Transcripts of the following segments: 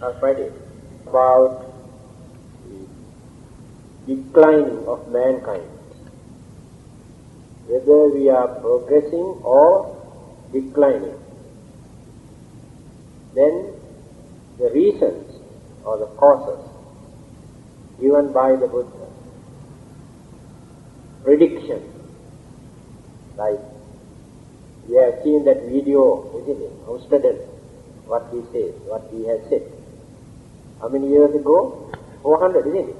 Friday about the declining of mankind, whether we are progressing or declining. Then the reasons or the causes given by the Buddha, prediction, like we have seen that video, isn't it, Amsterdam, what he says, what he has said. How many years ago? 400, isn't it?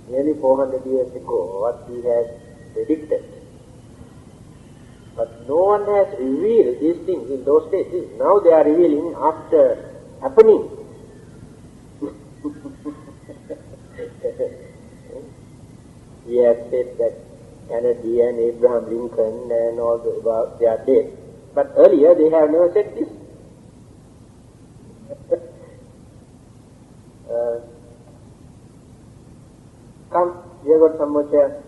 Nearly 400 years ago, what he has predicted. But no one has revealed these things in those days. Now they are revealing after happening. He has said that Kennedy and Abraham Lincoln and all about they are dead. But earlier they have never said this. Come, we have got some more chairs.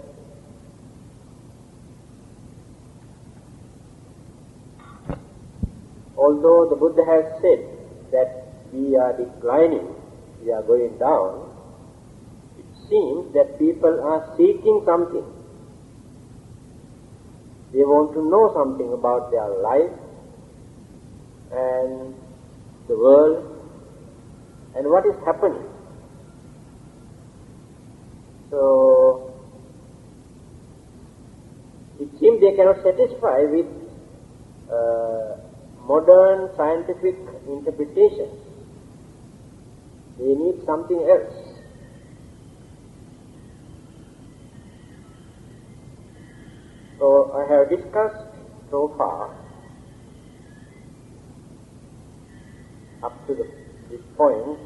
Although the Buddha has said that we are declining, we are going down, it seems that people are seeking something. They want to know something about their life and the world and what is happening. So, it seems they cannot satisfy with modern scientific interpretation. They need something else. So I have discussed so far up to this point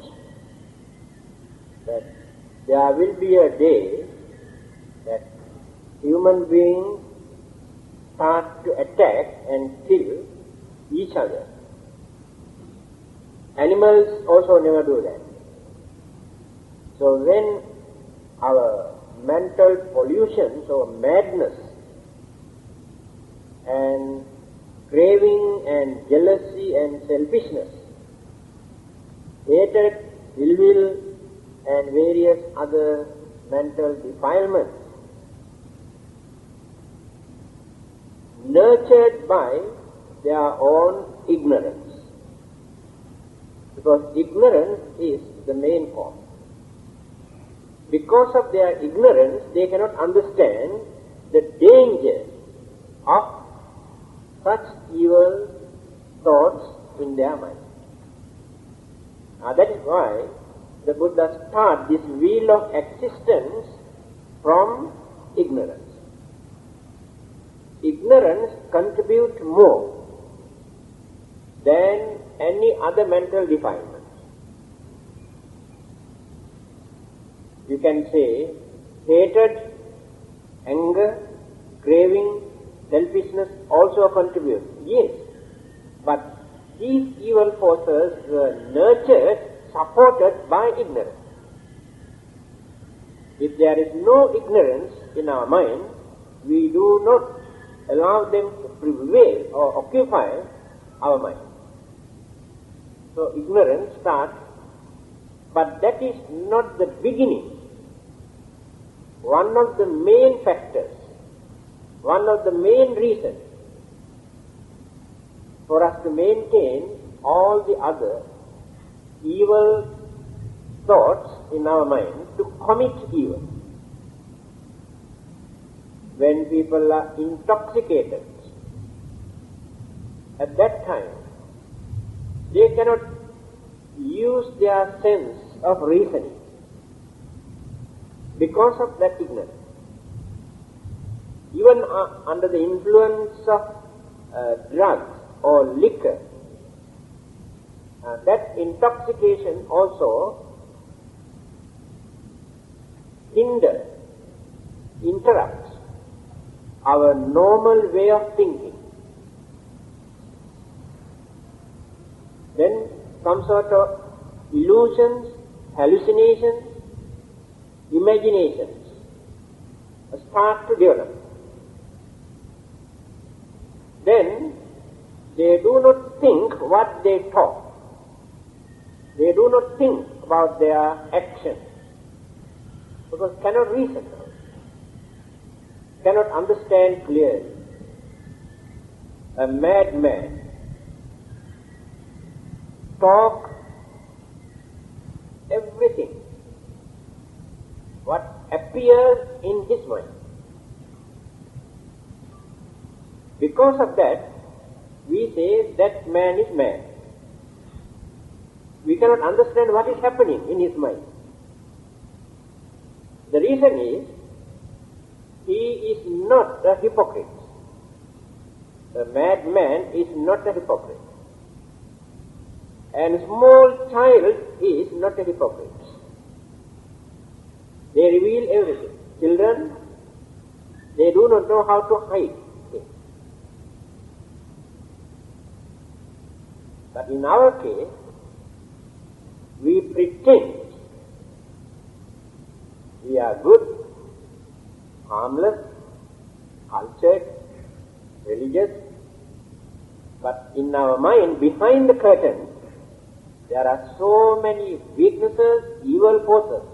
that there will be a day that human beings start to attack and kill each other. Animals also never do that. So when our mental pollution, so madness and craving and jealousy and selfishness, hatred, ill will and various other mental defilements nurtured by their own ignorance, because ignorance is the main cause. Because of their ignorance, they cannot understand the danger of such evil thoughts in their mind. That is why the Buddha starts this wheel of existence from ignorance. Ignorance contributes more than any other mental defilement. You can say hatred, anger, craving, selfishness also contribute. Yes, but these evil forces were nurtured, supported by ignorance. If there is no ignorance in our mind, we do not allow them to prevail or occupy our mind. So ignorance starts, but that is not the beginning. One of the main factors, one of the main reasons for us to maintain all the other evil thoughts in our mind to commit evil. When people are intoxicated, at that time, they cannot use their sense of reasoning because of that ignorance. Even under the influence of drugs or liquor, that intoxication also interrupts our normal way of thinking. Then some sort of illusions, hallucinations, imaginations start to develop. Then they do not think what they talk. They do not think about their action because cannot reason, cannot understand clearly. A madman talk everything what appears in his mind. Because of that, we say that man is mad. We cannot understand what is happening in his mind. The reason is, he is not a hypocrite. The madman is not a hypocrite. And small child is not a hypocrite. They reveal everything. Children, they do not know how to hide things. But in our case, we pretend we are good, harmless, cultured, religious, but in our mind, behind the curtain, there are so many weaknesses, evil forces,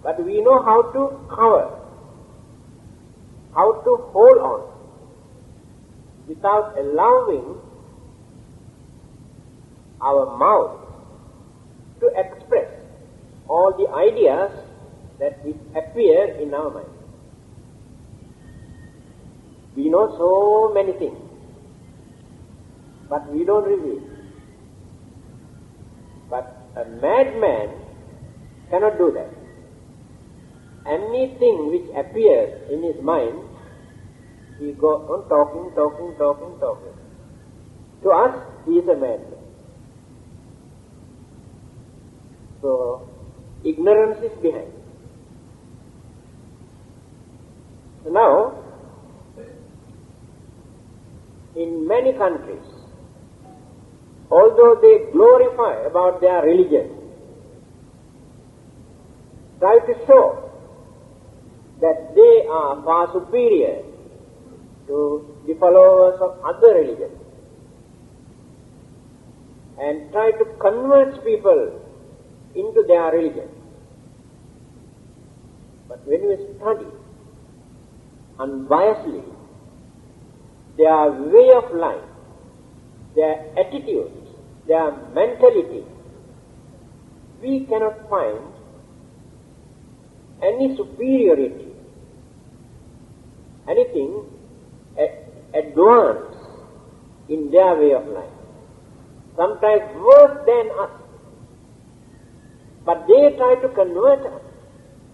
but we know how to cover, how to hold on, without allowing our mouth to express all the ideas that appear in our mind. We know so many things, but we don't reveal. But a madman cannot do that. Anything which appears in his mind, he goes on talking. To us, he is a madman. So, ignorance is behind. So now, in many countries, although they glorify about their religion, try to show that they are far superior to the followers of other religions, and try to convert people into their religion. But when we study unbiasedly their way of life, their attitudes, their mentality, we cannot find any superiority, anything advanced in their way of life. Sometimes worse than us. But they try to convert us,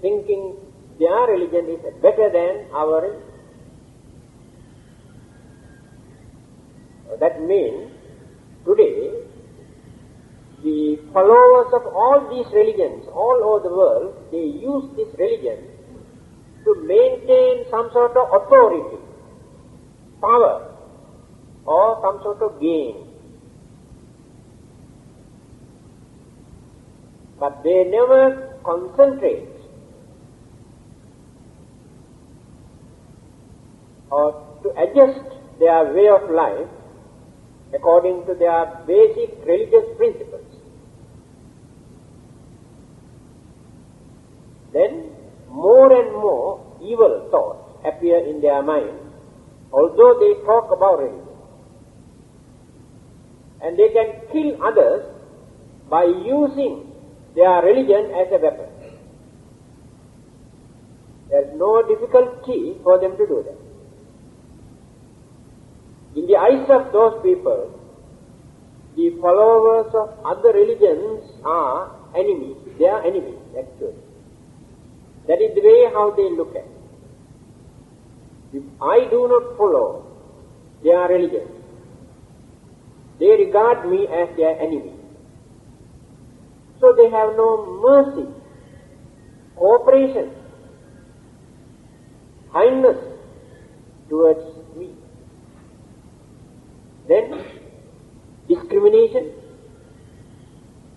thinking their religion is better than our religion. That means, today, the followers of all these religions, all over the world, they use this religion to maintain some sort of authority, power, or some sort of gain. But they never concentrate or to adjust their way of life according to their basic religious principles. Then more and more evil thoughts appear in their mind, although they talk about religion. And they can kill others by using their religion as a weapon. There is no difficulty for them to do that. In the eyes of those people, the followers of other religions are enemies. They are enemies, actually. That is the way how they look at it. If I do not follow their religion, they regard me as their enemy. So they have no mercy, cooperation, kindness towards me. Then discrimination,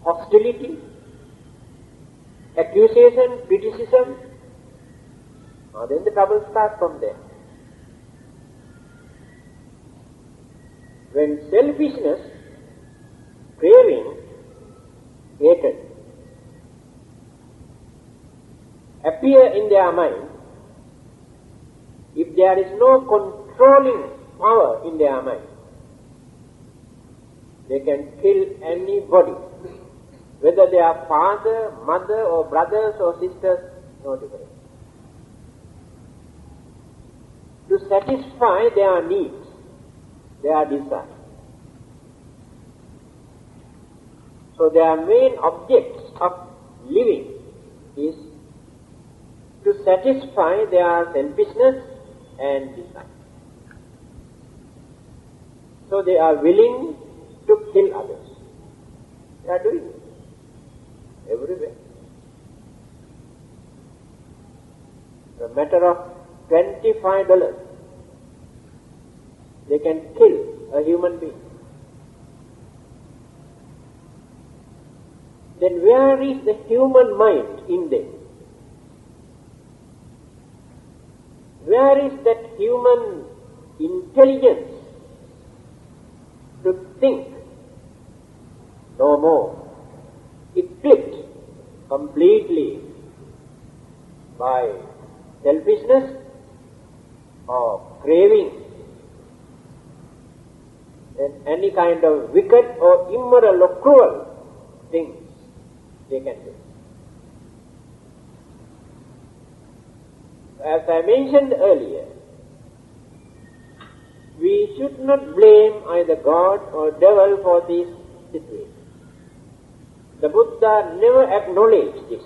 hostility, accusation, criticism, then the trouble starts from there. When selfishness, craving, appear in their mind, if there is no controlling power in their mind, they can kill anybody, whether they are father, mother, or brothers or sisters, no difference. To satisfy their needs, their desires. So their main objects of living is to satisfy their selfishness and desire. So they are willing to kill others. They are doing it everywhere. A matter of $25, they can kill a human being. Then where is the human mind in them? Where is that human intelligence to think? No more. Eclipsed completely by selfishness or craving and any kind of wicked or immoral or cruel things they can do. As I mentioned earlier, we should not blame either God or devil for this situation. The Buddha never acknowledged this.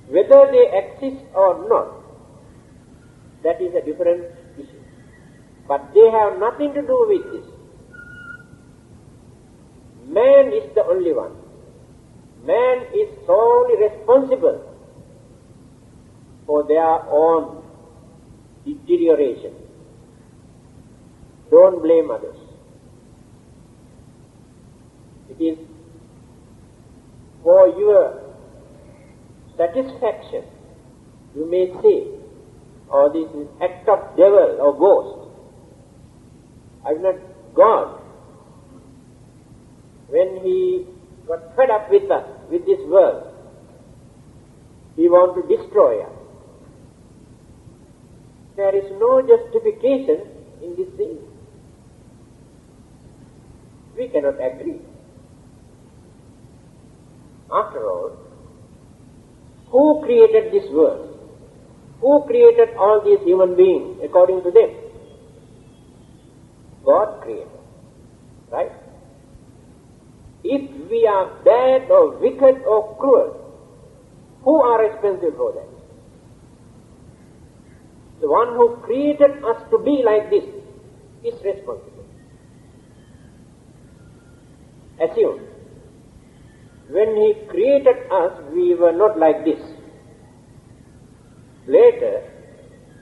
Whether they exist or not, that is a different issue. But they have nothing to do with this. Man is the only one. Man is solely responsible for their own deterioration. Don't blame others. It is for your satisfaction, you may say, or this is act of devil or ghost. I'm not God. When he got fed up with us, with this world, he wanted to destroy us. There is no justification in this thing. We cannot agree. After all, who created this world? Who created all these human beings according to them? God created. Right? If we are bad or wicked or cruel, who are responsible for that? The one who created us to be like this is responsible. Assume, when he created us, we were not like this. Later,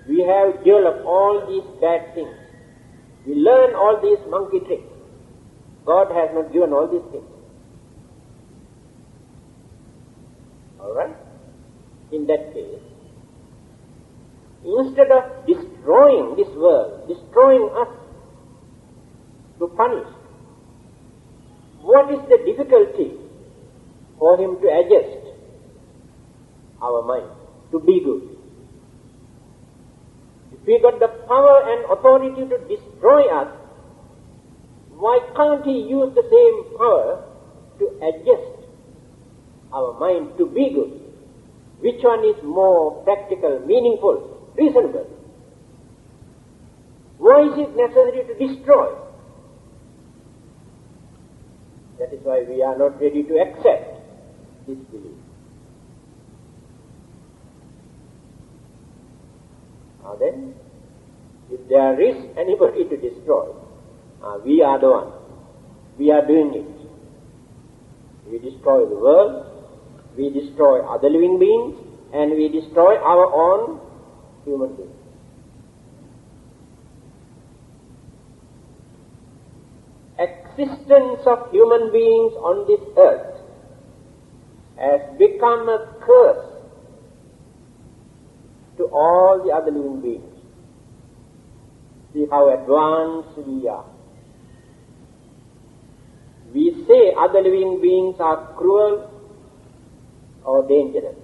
we have developed all these bad things. We learn all these monkey tricks. God has not given all these things. Alright? In that case, instead of destroying this world, destroying us to punish, what is the difficulty for him to adjust our mind to be good? If we got the power and authority to destroy us, why can't he use the same power to adjust our mind to be good? Which one is more practical, meaningful, reasonable? Why is it necessary to destroy? That is why we are not ready to accept this belief. Now then, if there is anybody to destroy, we are the one. We are doing it. We destroy the world, we destroy other living beings, and we destroy our own human beings. Existence of human beings on this earth has become a curse to all the other living beings. See how advanced we are. We say other living beings are cruel or dangerous.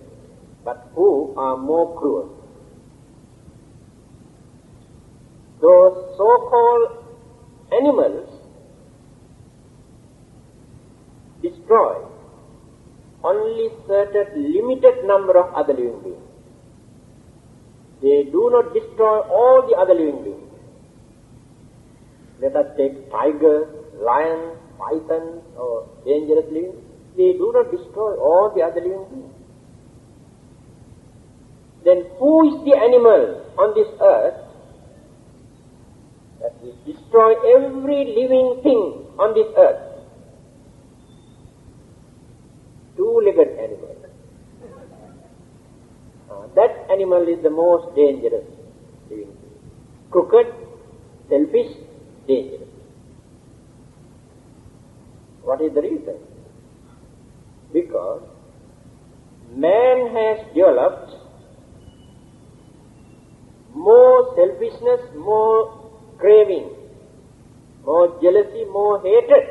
but who are more cruel. Those so-called animals destroy only certain limited number of other living beings. They do not destroy all the other living beings. Let us take tigers, lions, pythons, or dangerous living. They do not destroy all the other living beings. Then who is the animal on this earth that will destroy every living thing on this earth? Two-legged animal. That animal is the most dangerous living being. Crooked, selfish, dangerous. What is the reason? Because man has developed more selfishness, more craving, more jealousy, more hatred.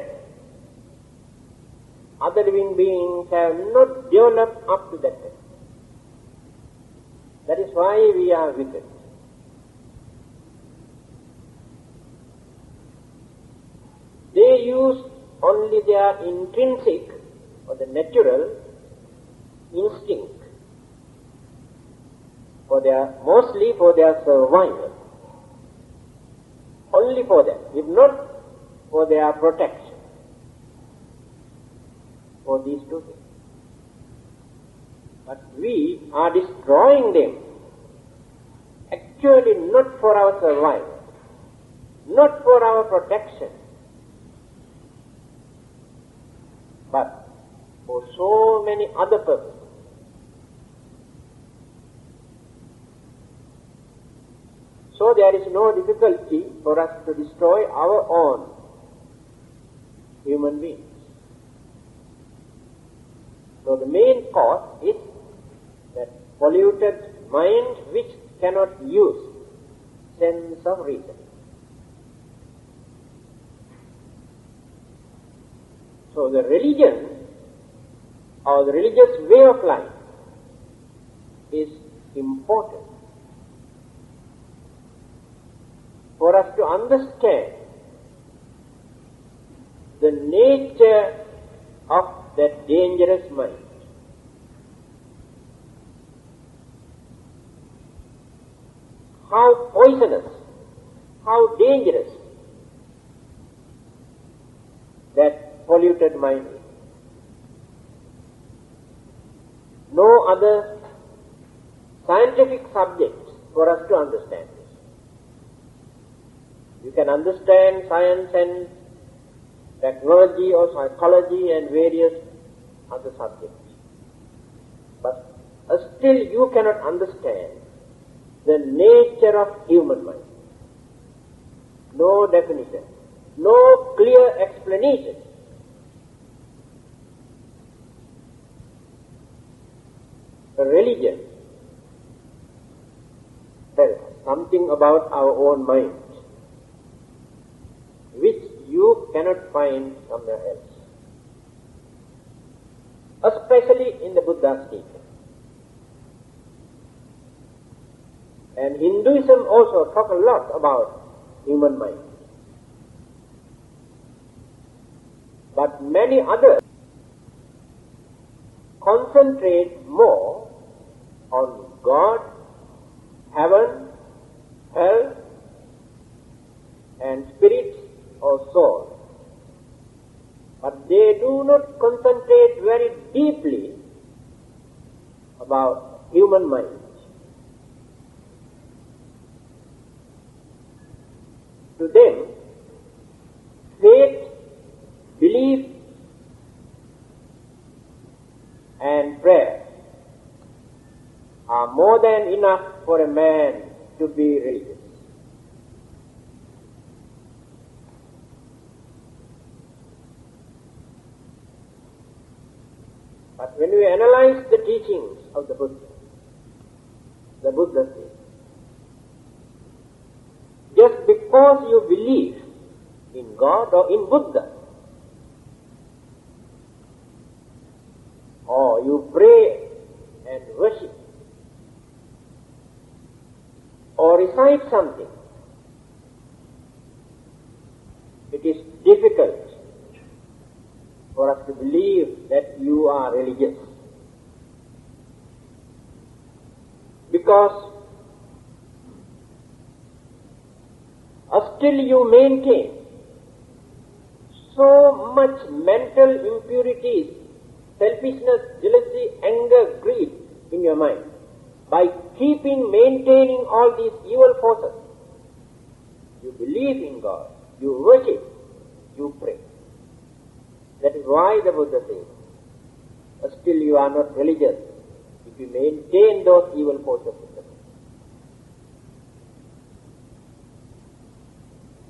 Other living beings have not developed up to that level. That is why we are wicked. They use only their intrinsic or the natural instinct mostly for their survival. Only for that, if not for their protection. For these two things. But we are destroying them, actually not for our survival, not for our protection, but for so many other purposes. So there is no difficulty for us to destroy our own human beings. So the main cause is that polluted mind which cannot use sense of reason. So the religion or the religious way of life is important for us to understand the nature of that dangerous mind. How poisonous, how dangerous that polluted mind is. No other scientific subject for us to understand this. You can understand science and technology or psychology and various other subjects. But still you cannot understand the nature of human mind. No definition, no clear explanation. A religion tells something about our own mind which you cannot find somewhere else. Especially in the Buddha's teaching. And Hinduism also talk a lot about human mind. But many others concentrate more on God, heaven, hell, and spirit or soul. But they do not concentrate very deeply about human mind. To them, faith, belief, and prayer are more than enough for a man to be religious. But when we analyze the teachings of the Buddha says, just because you believe in God or in Buddha, or you pray and worship recite something, it is difficult for us to believe that you are religious. Because still you maintain so much mental impurities, selfishness, jealousy, anger, greed in your mind. By maintaining all these evil forces, you believe in God, you worship, you pray. That is why the Buddha says, still you are not religious if you maintain those evil forces in the mind.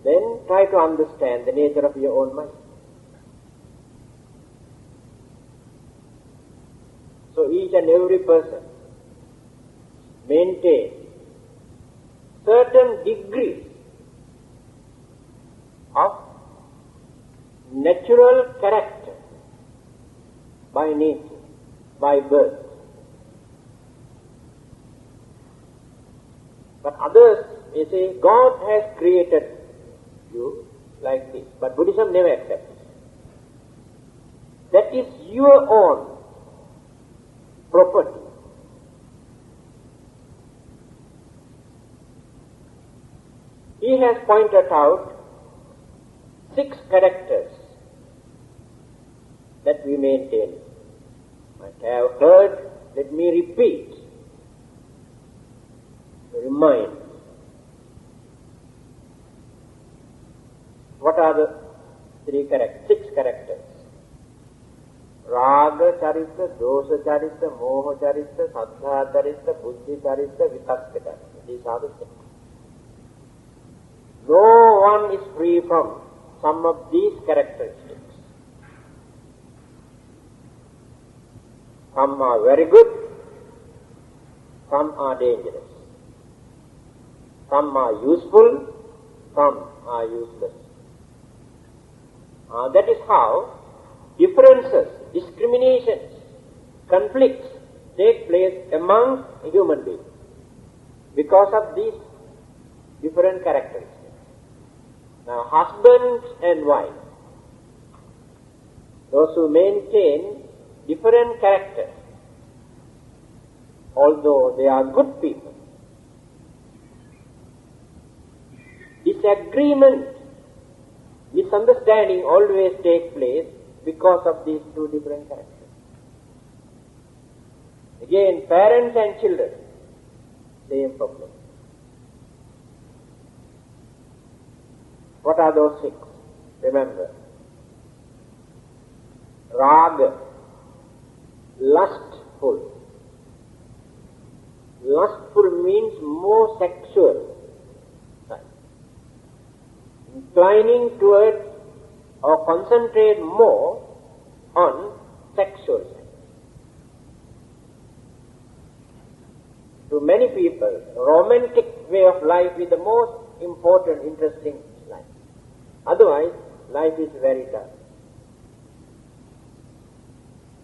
Then try to understand the nature of your own mind. So each and every person maintains certain degrees of natural character by nature, by birth. But others may say, God has created you like this. But Buddhism never accepts. That is your own property. He has pointed out 6 characters that we maintain. Might have heard, let me repeat, to remind. What are the 6 characters? Raga charita, dosa charita, moha charita, saddha charita, buddhi charita, vitakka charita. These are the 6. No one is free from some of these characteristics. Some are very good, some are dangerous. Some are useful, some are useless. That is how differences, discriminations, conflicts take place among human beings because of these different characteristics. Now, husband and wife, those who maintain different characters, although they are good people, disagreement, misunderstanding always takes place because of these 2 different characters. Again, parents and children, same problem. What are those 6? Remember. Raga, lustful. Lustful means more sexual. Inclining towards or concentrate more on sexual side. To many people, romantic way of life is the most important, interesting life. Otherwise, life is very dull.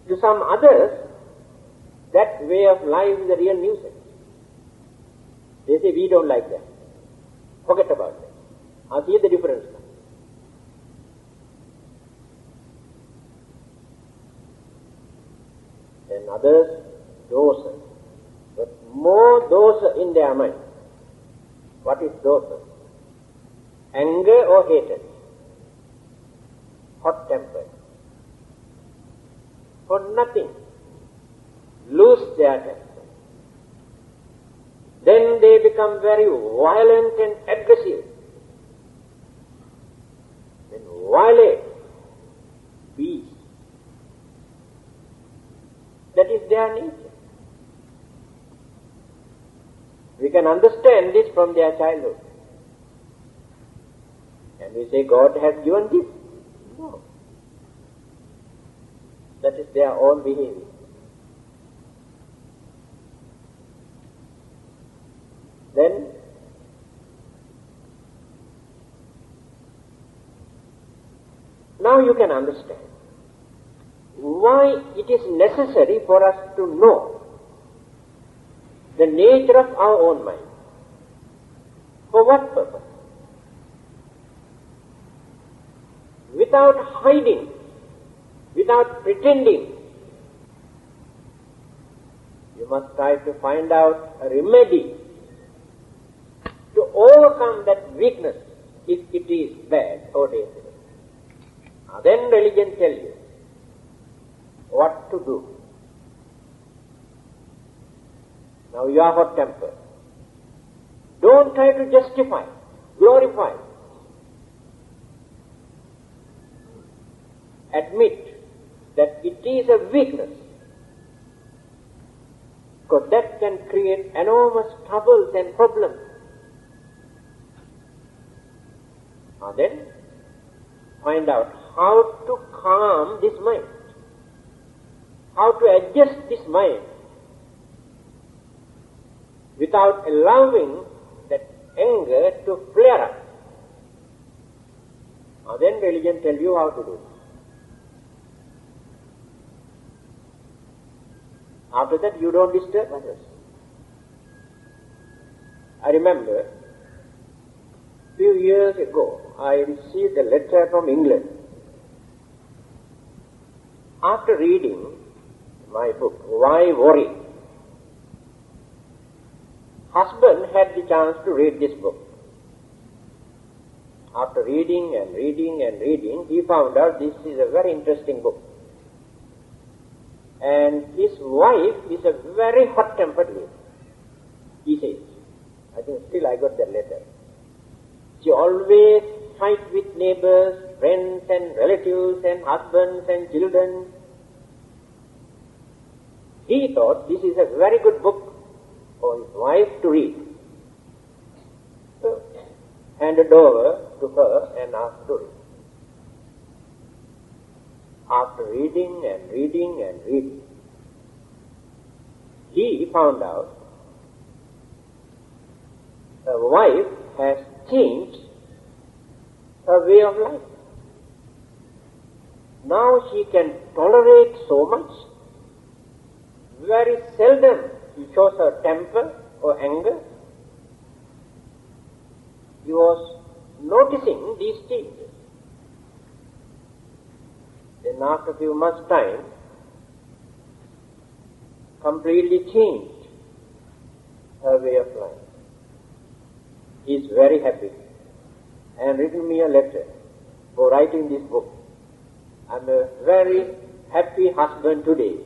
To some others, that way of life is a real nuisance. They say, we don't like that. Forget about that. See the difference now. Then others, dosa. But more dosa in their mind. What is dosa? Anger or hatred? Hot-tempered. For nothing. Lose their temper. Then they become very violent and aggressive. Then violate peace. That is their nature. We can understand this from their childhood. And we say God has given this. No. That is their own behavior. Then now you can understand why it is necessary for us to know the nature of our own mind. For what purpose? Without hiding, without pretending, you must try to find out a remedy to overcome that weakness if it is bad or dangerous. Then religion tells you what to do. Now you are hot-tempered. Don't try to justify, glorify. Admit that it is a weakness, because that can create enormous troubles and problems. Now then, find out how to calm this mind, how to adjust this mind without allowing that anger to flare up. Now then religion tells you how to do it. After that you don't disturb others. I remember a few years ago I received a letter from England. After reading my book, Why Worry? Husband had the chance to read this book. After reading and reading and reading, he found out this is a very interesting book. And his wife is a very hot-tempered lady, he says. I think still I got that letter. She always fights with neighbors, friends and relatives and husbands and children. He thought this is a very good book for his wife to read. So, handed over to her and asked to read. After reading and reading and reading, he found out her wife has changed her way of life. Now she can tolerate so much. Very seldom she shows her temper or anger. He was noticing these changes. Then after a few months' time, completely changed her way of life. He is very happy and written me a letter for writing this book. I am a very happy husband today.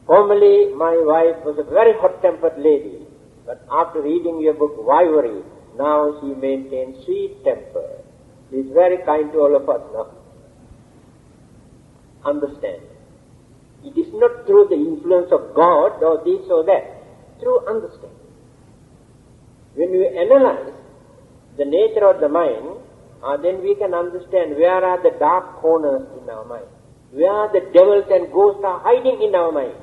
Formerly my wife was a very hot-tempered lady, but after reading your book, Why Worry? Now she maintains sweet temper. She is very kind to all of us now. Understand. It is not through the influence of God or this or that, through understanding. When we analyze the nature of the mind, then we can understand where are the dark corners in our mind, where the devils and ghosts are hiding in our mind.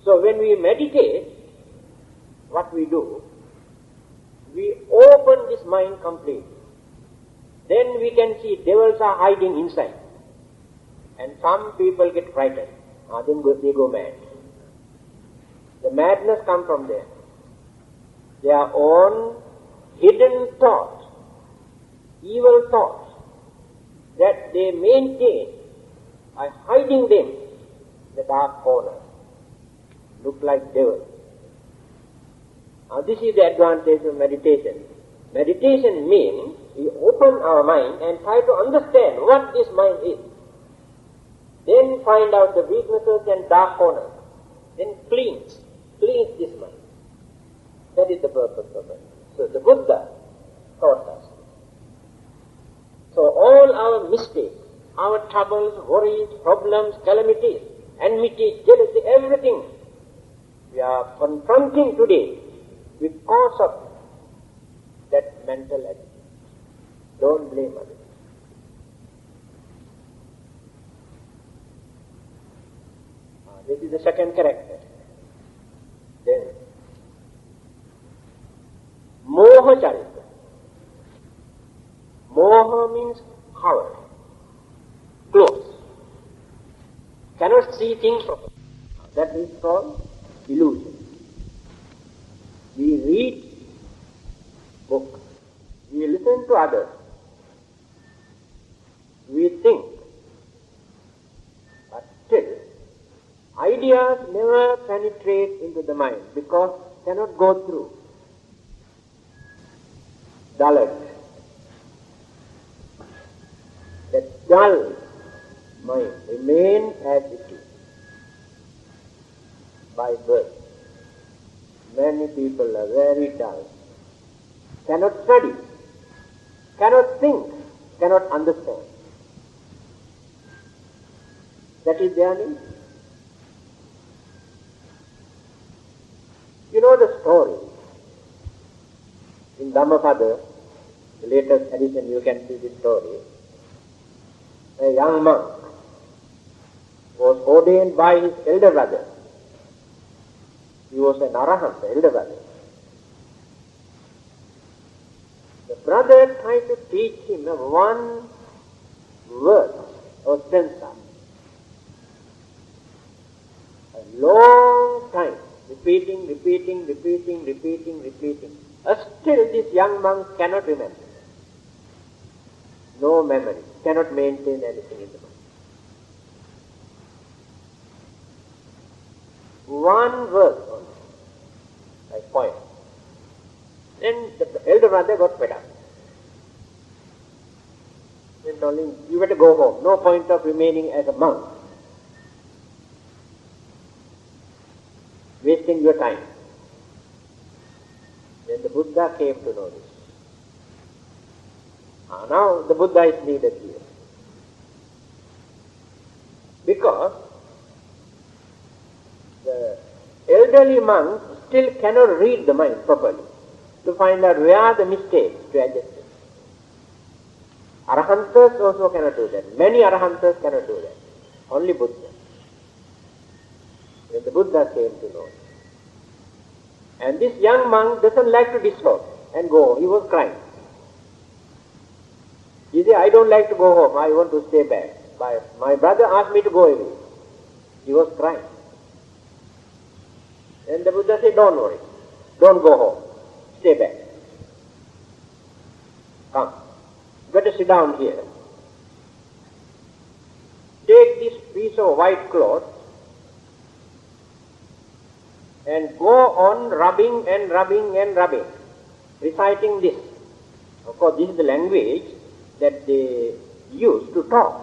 So when we meditate, what we do, we open this mind completely. Then we can see devils are hiding inside. And some people get frightened. Then they go mad. The madness comes from there. Their own hidden thoughts, evil thoughts, that they maintain by hiding them in the dark corner. Look like devils. Now this is the advantage of meditation. Meditation means we open our mind and try to understand what this mind is. Then find out the weaknesses and dark corners. Then cleanse this mind. That is the purpose of it. So the Buddha taught us. So all our mistakes, our troubles, worries, problems, calamities, enmity, jealousy, everything we are confronting today because of that mental attitude. Don't blame others. This is the second character. Then, Moha Charita. Moha means cover, close. Cannot see things properly. That is called illusion. We read books, we listen to others, we think, but still ideas never penetrate into the mind because cannot go through. Dullard. That dull mind remains as it is by birth. Many people are very dull, cannot study, cannot think, cannot understand. That is their need. You know the story. In Dhammapada, the latest edition, you can see this story. A young monk was ordained by his elder brother. He was an arahant, the elder brother. The brother tried to teach him one word or stanza. A long time, repeating. Still this young monk cannot remember. No memory, cannot maintain anything in the mind. One verse only, like poem. Then the elder brother got fed up. Then told him, you better go home, no point of remaining as a monk, wasting your time. Then the Buddha came to know this. Now the Buddha is needed here. Because the elderly monk still cannot read the mind properly to find out where are the mistakes to adjust it. Arahantas also cannot do that. Many Arahantas cannot do that. Only Buddha. When the Buddha came to know it. And this young monk doesn't like to disrobe and go home. He was crying. He said, I don't like to go home. I want to stay back. My brother asked me to go away. He was crying. And the Buddha said, don't worry. Don't go home. Stay back. Come. Better sit down here. Take this piece of white cloth and go on rubbing, reciting this. Of course, this is the language that they use to talk.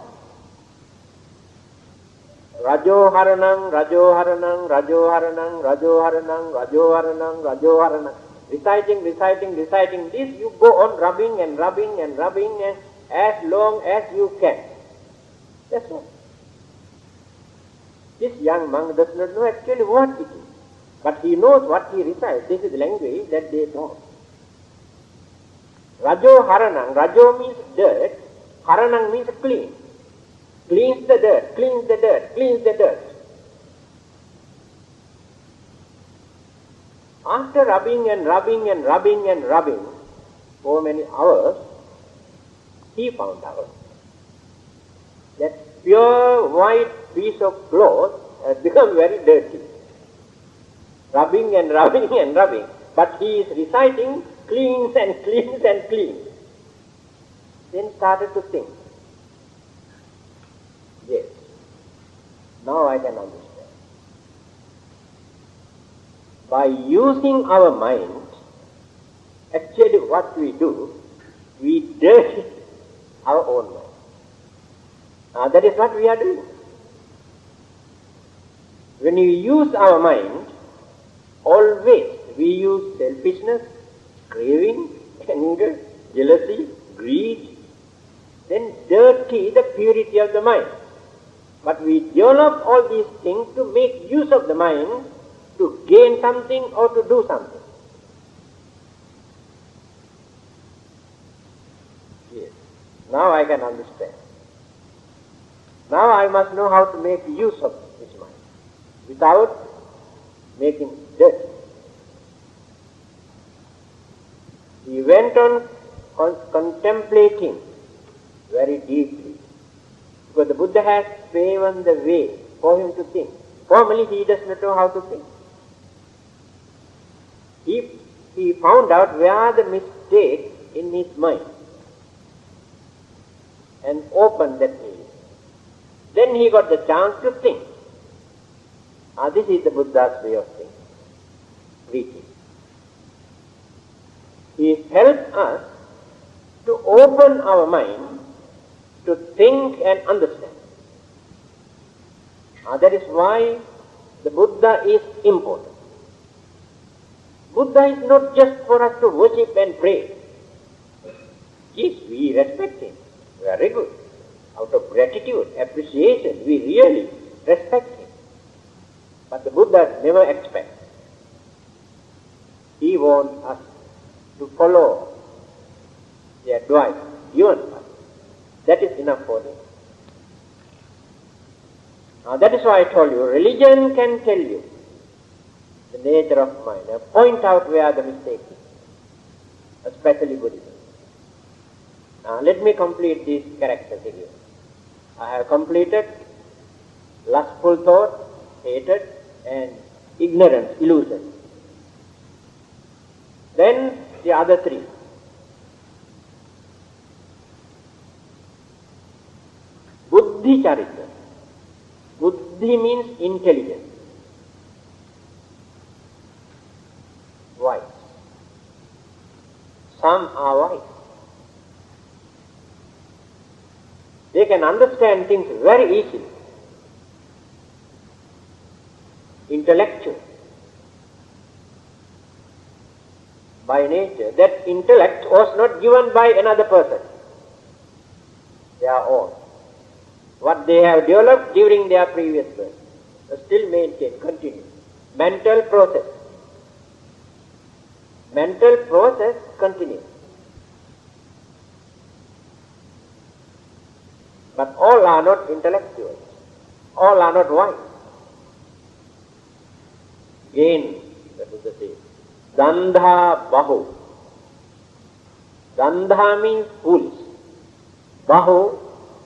Rajoharanam, Rajoharanam, Rajoharanam, Rajoharanam, Rajoharanam, Rajoharanam. Reciting this, you go on rubbing as long as you can. That's all. This young monk does not know actually what it is. But he knows what he recites. This is the language that they talk. Rajo Haranang. Rajo means dirt. Haranang means clean. Cleans the dirt. After rubbing for many hours, he found out that pure white piece of cloth has become very dirty. Rubbing. But he is reciting, cleans. Then started to think. Yes, now I can understand. By using our mind, actually what we do, we dirty our own mind. That is what we are doing. When we use our mind, always we use selfishness, craving, anger, jealousy, greed, then dirty the purity of the mind. But we develop all these things to make use of the mind to gain something or to do something. Yes. Now I can understand. Now I must know how to make use of this mind without making dirt. He went on contemplating very deeply, because the Buddha has paven the way for him to think. Formerly he does not know how to think. He found out where the take in his mind and open that meaning. Then he got the chance to think. This is the Buddha's way of thinking, preaching. He helps us to open our mind to think and understand. That is why the Buddha is important. Buddha is not just for us to worship and pray. Yes, we respect him. Very good. Out of gratitude, appreciation, we really respect him. But the Buddha never expects. He wants us to follow the advice given us. That is enough for him. That is why I told you, religion can tell you the nature of mind, point out where the mistake is, especially Buddhism. Let me complete these characters again. I have completed lustful thought, hatred, and ignorance, illusion. Then the other three. Buddhi charita. Buddhi means intelligence. Wise. Some are wise. They can understand things very easily. Intellectual. By nature, that intellect was not given by another person. They are all. What they have developed during their previous birth, still maintain, continue. Mental process. Mental process continues. But all are not intellectuals. All are not wise. Again, the Buddha says, Dandha Bahu. Dandha means foolish. Bahu,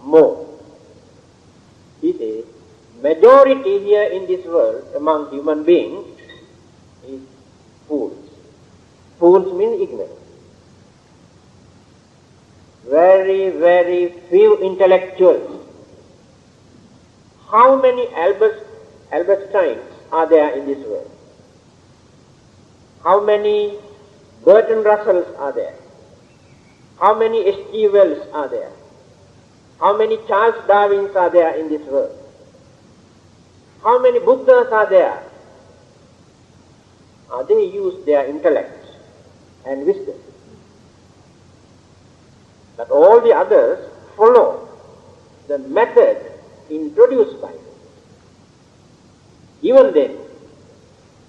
more. He says, majority here in this world among human beings is fools. Fools mean ignorant. Very, very few intellectuals. How many Albertines are there in this world? How many Bertrand Russells are there? How many H.G. Wells are there? How many Charles Darwins are there in this world? How many Buddhas are there? They use their intellect and wisdom. But all the others follow the method introduced by them. Even then,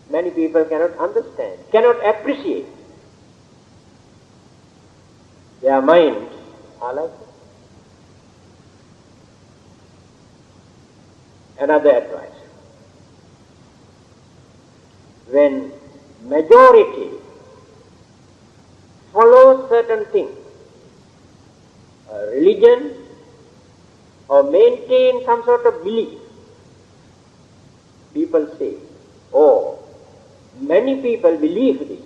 many people cannot understand, cannot appreciate. Their minds are like that. Another advice. When majority follows certain things, a religion, or maintain some sort of belief, people say, oh, many people believe this.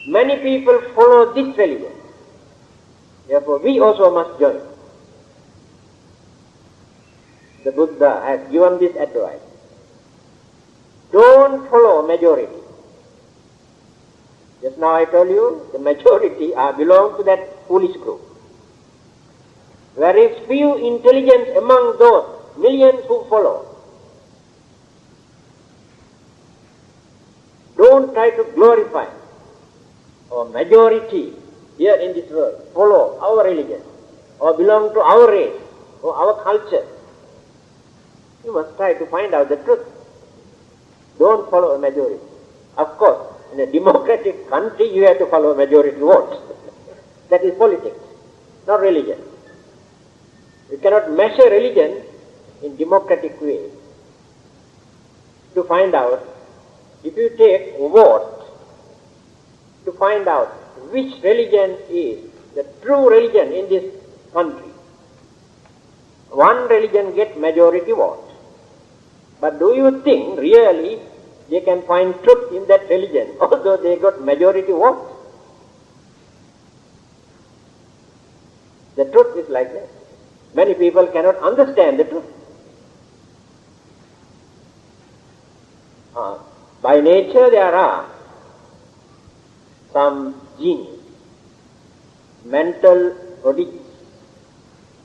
Many people follow this religion. Therefore, we also must join. The Buddha has given this advice. Don't follow majority. Just now I told you, the majority belong to that foolish group. Very few intelligence among those millions who follow. Don't try to glorify or majority here in this world follow our religion or belong to our race or our culture. You must try to find out the truth. Don't follow a majority. Of course, in a democratic country you have to follow a majority vote. That is politics, not religion. You cannot measure religion in democratic way. To find out, if you take a vote to find out which religion is the true religion in this country, one religion gets majority vote. But do you think really they can find truth in that religion, although they got majority vote? The truth is like that. Many people cannot understand the truth. By nature there are some genius, mental prodigies.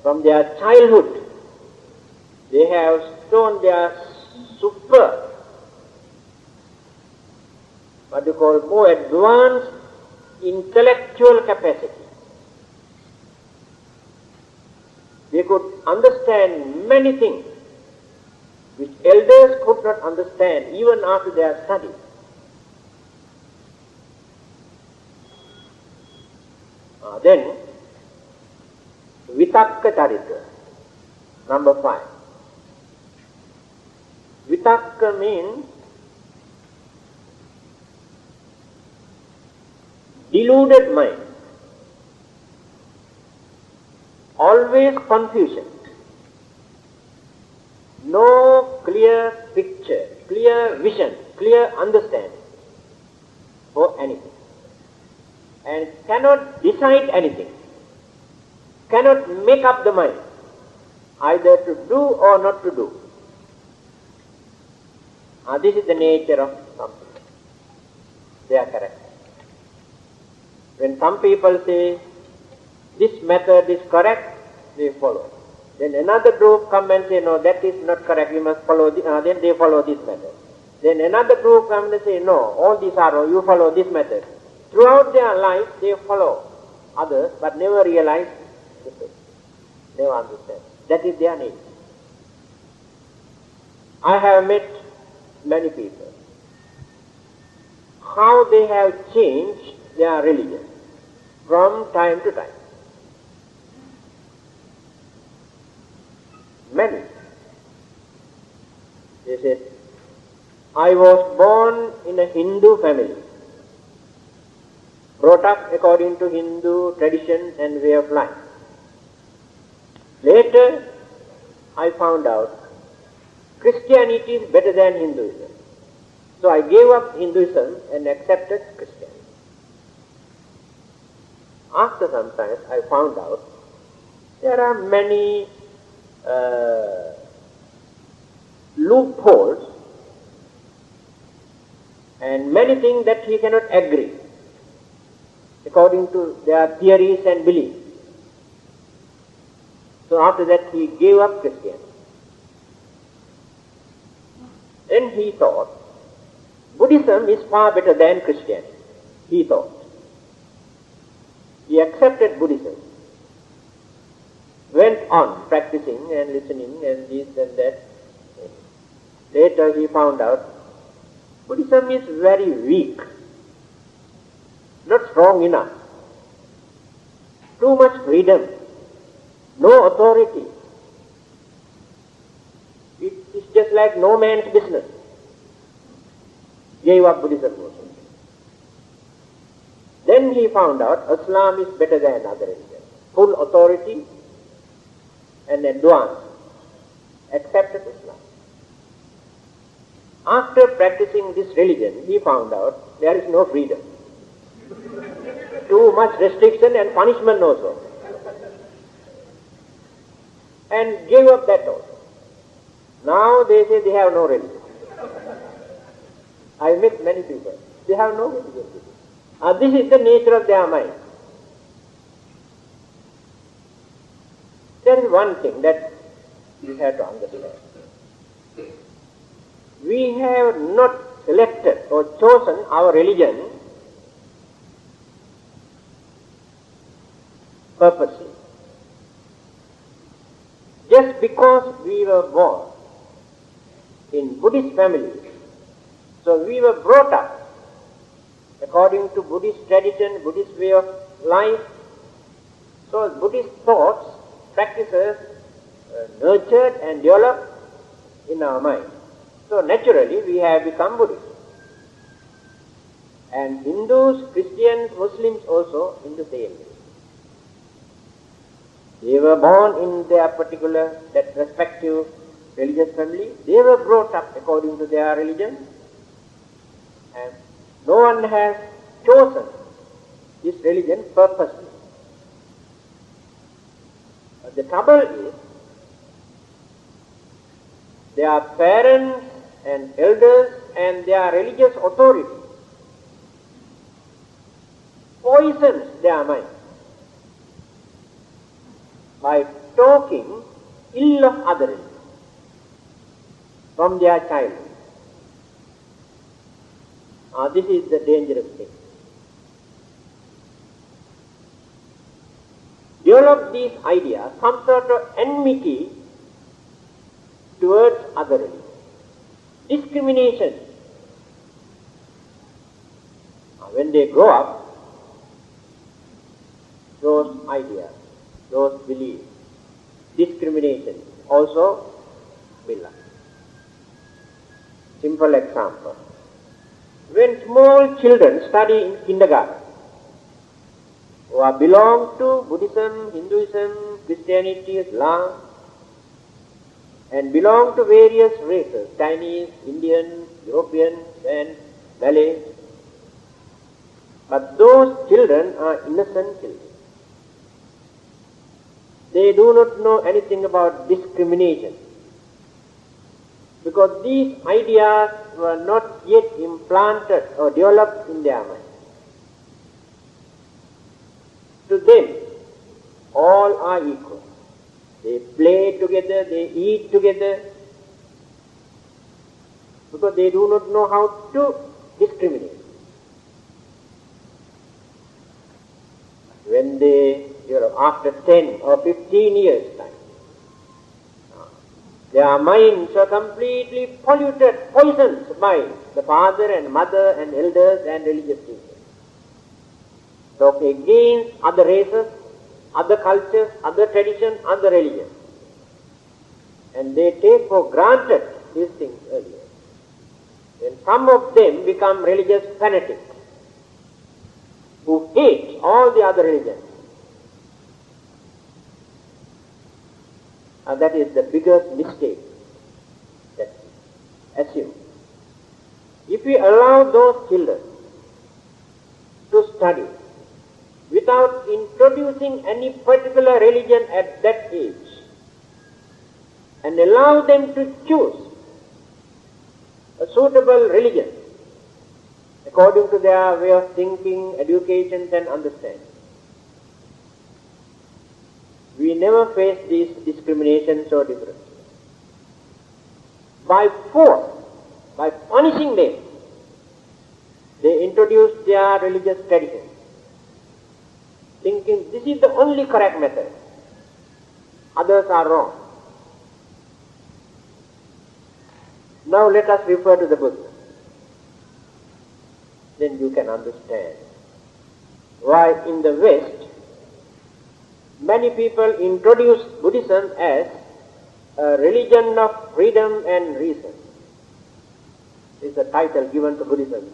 From their childhood, they have shown their super, what you call, more advanced intellectual capacity. They could understand many things which elders could not understand even after their study. Then, Vitakka Charita, number 5. Vitakka means deluded mind, always confusion, no clear picture, clear vision, clear understanding for anything, and cannot decide anything, cannot make up the mind either to do or not to do. This is the nature of some people, their character. When some people say this method is correct, they follow. Then another group come and say, no, that is not correct, we must follow this, then they follow this method. Then another group come and say, no, all these are wrong, you follow this method. Throughout their life, they follow others, but never realize the truth. Never understand. That is their nature. I have met many people. How they have changed their religion from time to time. Many. They said, I was born in a Hindu family, brought up according to Hindu tradition and way of life. Later, I found out Christianity is better than Hinduism. So I gave up Hinduism and accepted Christianity. After some time, I found out there are many loopholes and many things that he cannot agree according to their theories and beliefs. So after that he gave up Christianity. Then he thought, Buddhism is far better than Christianity, he thought. He accepted Buddhism, went on practicing and listening and this and that. Later he found out Buddhism is very weak, not strong enough, too much freedom, no authority. It is just like no man's business. Gave up Buddhism also. Then he found out Islam is better than other religions. Full authority and advanced. Accepted Islam. After practicing this religion, he found out there is no freedom. Too much restriction and punishment also. And gave up that also. Now they say they have no religion. I met many people. They have no religion. This is the nature of their mind. There is one thing that we have to understand. We have not selected or chosen our religion purposely. Just because we were born in Buddhist families, so we were brought up according to Buddhist tradition, Buddhist way of life. So Buddhist thoughts, practices nurtured and developed in our mind. So naturally we have become Buddhists. And Hindus, Christians, Muslims also in the same way. They were born in their particular, that respective religious family. They were brought up according to their religion. And no one has chosen this religion purposely. The trouble is, their parents and elders and their religious authority poisons their mind by talking ill of others from their childhood. This is the dangerous thing. Develop these ideas, some sort of enmity towards other religions. Discrimination. When they grow up, those ideas, those beliefs, discrimination also will up. Simple example. When small children study in kindergarten, who belong to Buddhism, Hinduism, Christianity, Islam, and belong to various races, Chinese, Indian, European, and Malay, but those children are innocent children. They do not know anything about discrimination, because these ideas were not yet implanted or developed in their mind. To them, all are equal. They play together, they eat together, because they do not know how to discriminate. When they, after 10 or 15 years' time, their minds are completely polluted, poisoned by the father and mother and elders and religious teachers. Talk against other races, other cultures, other traditions, other religions. And they take for granted these things earlier. And some of them become religious fanatics who hate all the other religions. And that is the biggest mistake that we assume. If we allow those children to study without introducing any particular religion at that age, and allow them to choose a suitable religion according to their way of thinking, education and understanding, we never face these discriminations or differences. By force, by punishing them, they introduce their religious traditions, thinking this is the only correct method, others are wrong. Now let us refer to the Buddha. Then you can understand why in the West many people introduce Buddhism as a religion of freedom and reason. This is the title given to Buddhism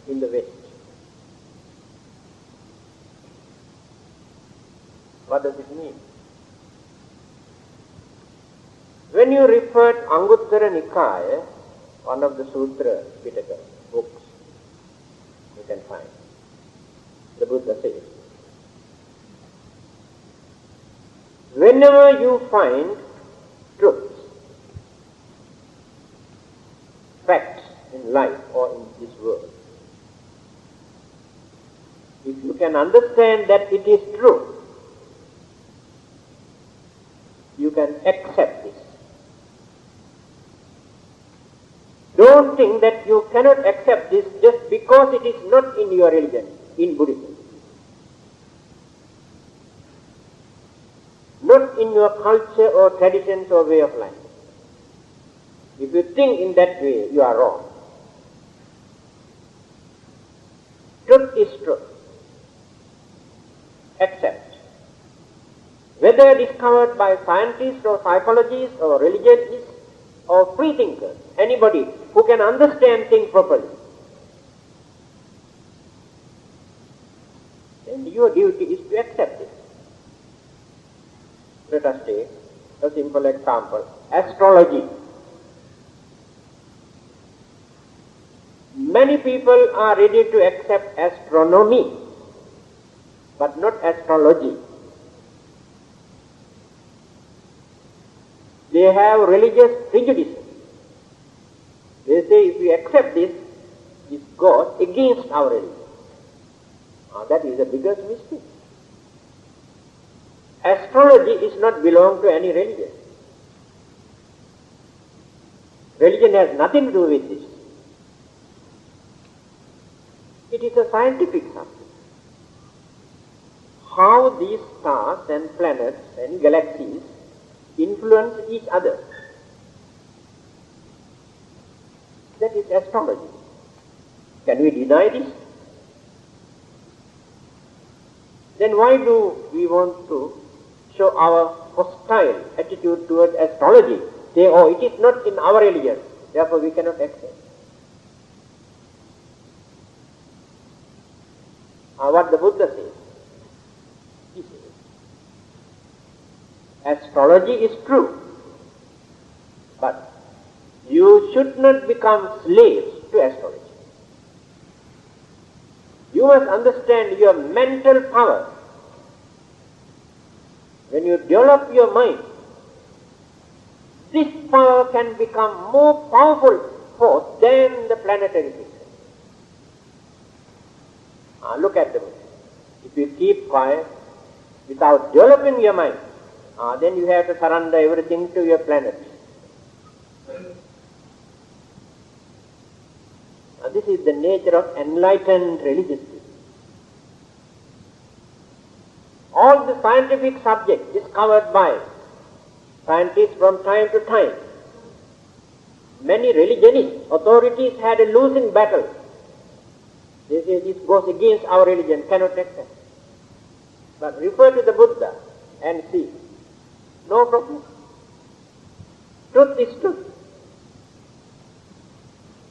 in the West. What does it mean? When you refer to Anguttara Nikaya, one of the Sutra Pitaka books, you can find, the Buddha says, whenever you find truths, facts in life or in this world, if you can understand that it is true, you can accept this. Don't think that you cannot accept this just because it is not in your religion, in Buddhism. Not in your culture or traditions or way of life. If you think in that way, you are wrong. Truth is truth. Accept. Whether discovered by scientists or psychologists or religionists or free thinkers, anybody who can understand things properly, then your duty is to accept it. Let us take a simple example. Astrology. Many people are ready to accept astronomy, but not astrology. They have religious prejudices. They say if we accept this God against our religion. That is the biggest mistake. Astrology is not belong to any religion. Religion has nothing to do with this. It is a scientific subject. How these stars and planets and galaxies influence each other. That is astrology. Can we deny this? Then why do we want to show our hostile attitude towards astrology? Say, oh, it is not in our religion, therefore we cannot accept. What the Buddha says, he says, astrology is true, but you should not become slaves to astrology. You must understand your mental power. When you develop your mind, this power can become more powerful force than the planetary system. Look at the moon. If you keep quiet without developing your mind, then you have to surrender everything to your planet. This is the nature of enlightened religious people. All the scientific subjects discovered by scientists from time to time, many religionists, authorities had a losing battle. They say this goes against our religion, cannot accept. But refer to the Buddha and see. No problem. Truth is truth.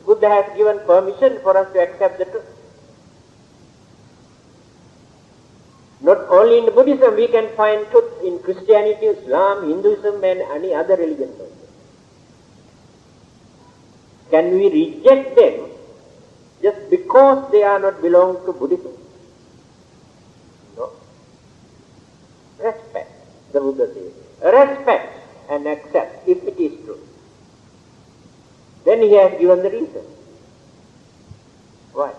Buddha has given permission for us to accept the truth. Not only in Buddhism, we can find truth in Christianity, Islam, Hinduism and any other religion. Can we reject them just because they are not belong to Buddhism? No. Respect, the Buddha says. Respect and accept if it is true. Then he has given the reason. Why?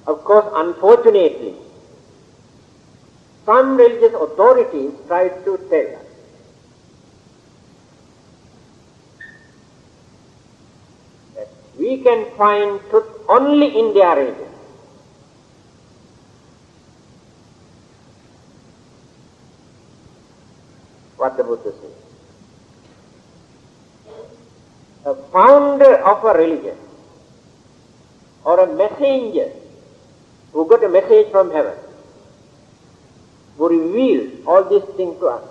Of course, unfortunately, some religious authorities try to tell us that we can find truth only in their religion. What the Buddha says. A founder of a religion or a messenger who got a message from heaven, who revealed all these things to us,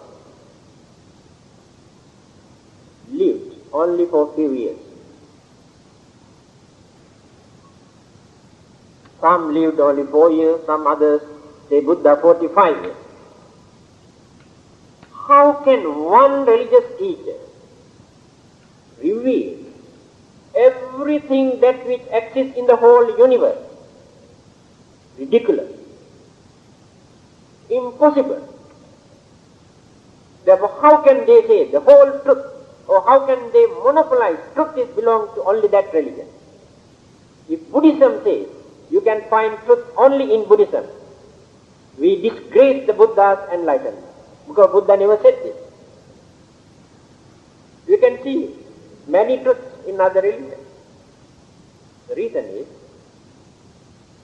lived only for a few years. Some lived only 4 years, some others, say Buddha, 45 years. How can one religious teacher reveal everything that which exists in the whole universe? Ridiculous. Impossible. Therefore, how can they say the whole truth, or how can they monopolize truth is belongs to only that religion? If Buddhism says you can find truth only in Buddhism, we disgrace the Buddha's enlightenment, because Buddha never said this. You can see many truths in other religions. The reason is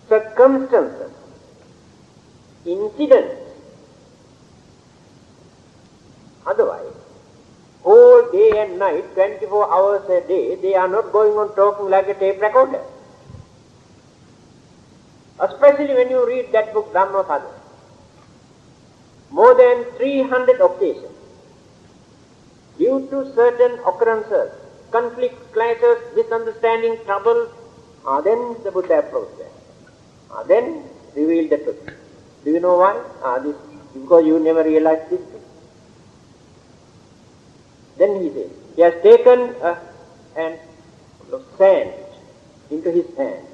circumstances, incidents. Otherwise, whole day and night, 24 hours a day, they are not going on talking like a tape recorder. Especially when you read that book, Dhamma. More than 300 occasions, due to certain occurrences, conflicts, clashes, misunderstanding, trouble, then the Buddha approached them. Then revealed the truth. Do you know why? This because you never realized this thing. Then he says, he has taken sand into his hand,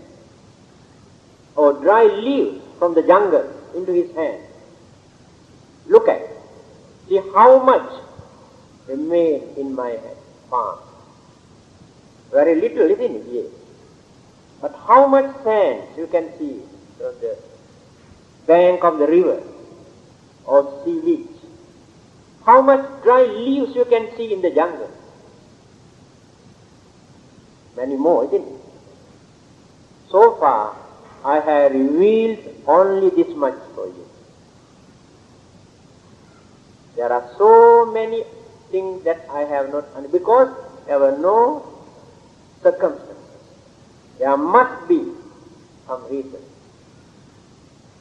or dry leaves from the jungle into his hand. Look at it. See how much remain in my palm. Very little, isn't it? Yes. But how much sand you can see on the bank of the river or sea beach? How much dry leaves you can see in the jungle? Many more, isn't it? So far, I have revealed only this much for you. There are so many things that I have not, because there were no circumstances. There must be some reason.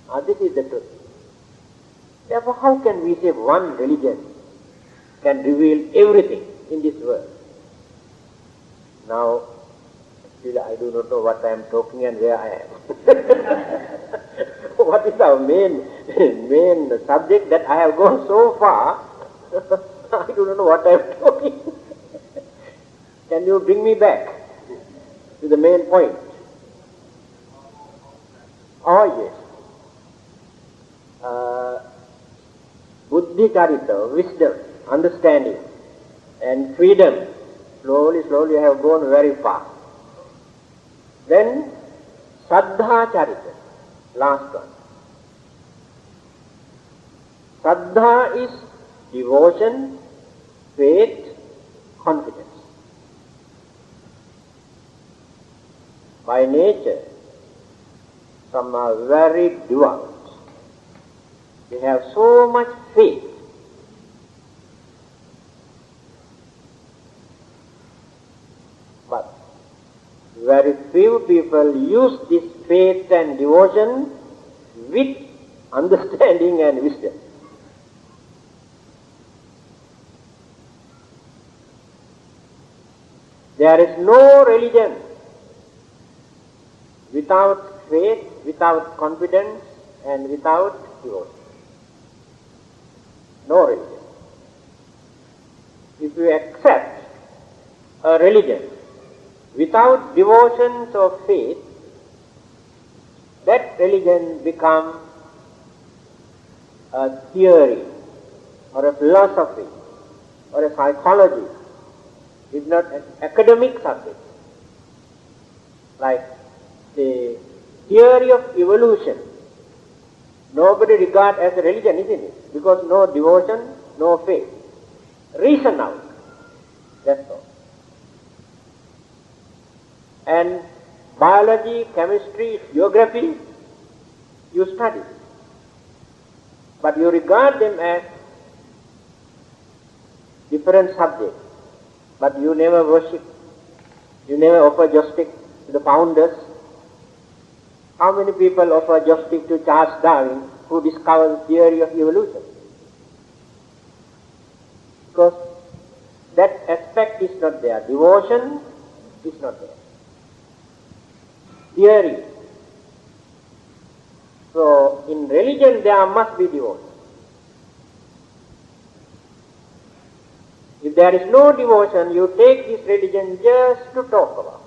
Now this is the truth. Therefore, how can we say one religion can reveal everything in this world? Now, still I do not know what I am talking and where I am. What is our main subject that I have gone so far? I do not know what I am talking. Can you bring me back to the main point? Oh yes. Buddhi charita, wisdom, understanding and freedom. Slowly I have gone very far. Then Saddha charita, last one. Saddha is devotion, faith, confidence. By nature, some are very devout. They have so much faith. But very few people use this faith and devotion with understanding and wisdom. There is no religion without faith, without confidence and without devotion. No religion. If you accept a religion without devotion or faith, that religion becomes a theory or a philosophy or a psychology. It's not an academic subject. Like the theory of evolution, nobody regards as a religion, isn't it? Because no devotion, no faith. Reason out. That's all. And biology, chemistry, geography, you study. But you regard them as different subjects. But you never worship. You never offer justice to the founders. How many people offer justice to Charles Darwin, who discovered the theory of evolution? Because that aspect is not there. Devotion is not there. Theory. So, in religion there must be devotion. If there is no devotion, you take this religion just to talk about.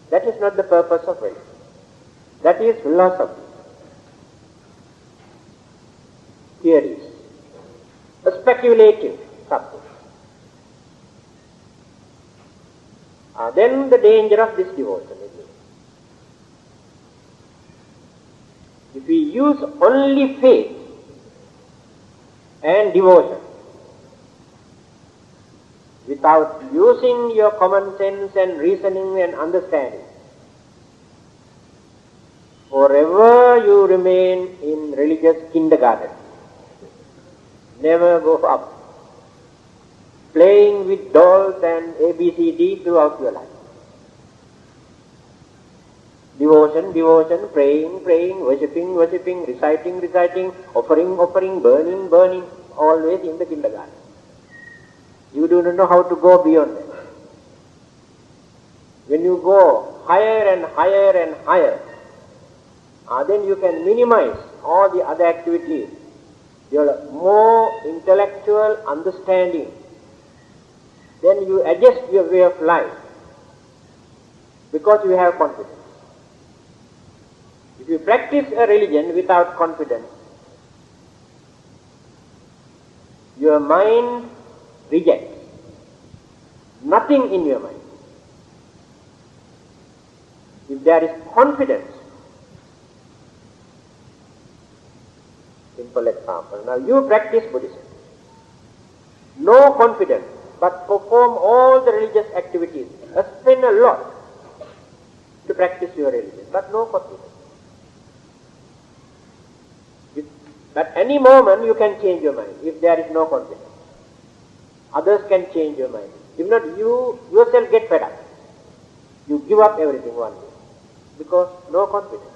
That is not the purpose of religion. That is philosophy. Theories. A speculative subject. Then the danger of this devotion is if we use only faith and devotion without using your common sense and reasoning and understanding, forever you remain in religious kindergarten. Never go up. Playing with dolls and ABCD throughout your life. Devotion, praying, worshipping, reciting, offering, burning, always in the kindergarten. You do not know how to go beyond that. When you go higher and higher, then you can minimize all the other activities. Your more intellectual understanding. Then you adjust your way of life because you have confidence. If you practice a religion without confidence, your mind rejects. Nothing in your mind. If there is confidence, simple example. Now you practice Buddhism. No confidence, but perform all the religious activities. Spend a lot to practice your religion, but no confidence. At any moment you can change your mind if there is no confidence. Others can change your mind. If not, you yourself get fed up. You give up everything one day because no confidence.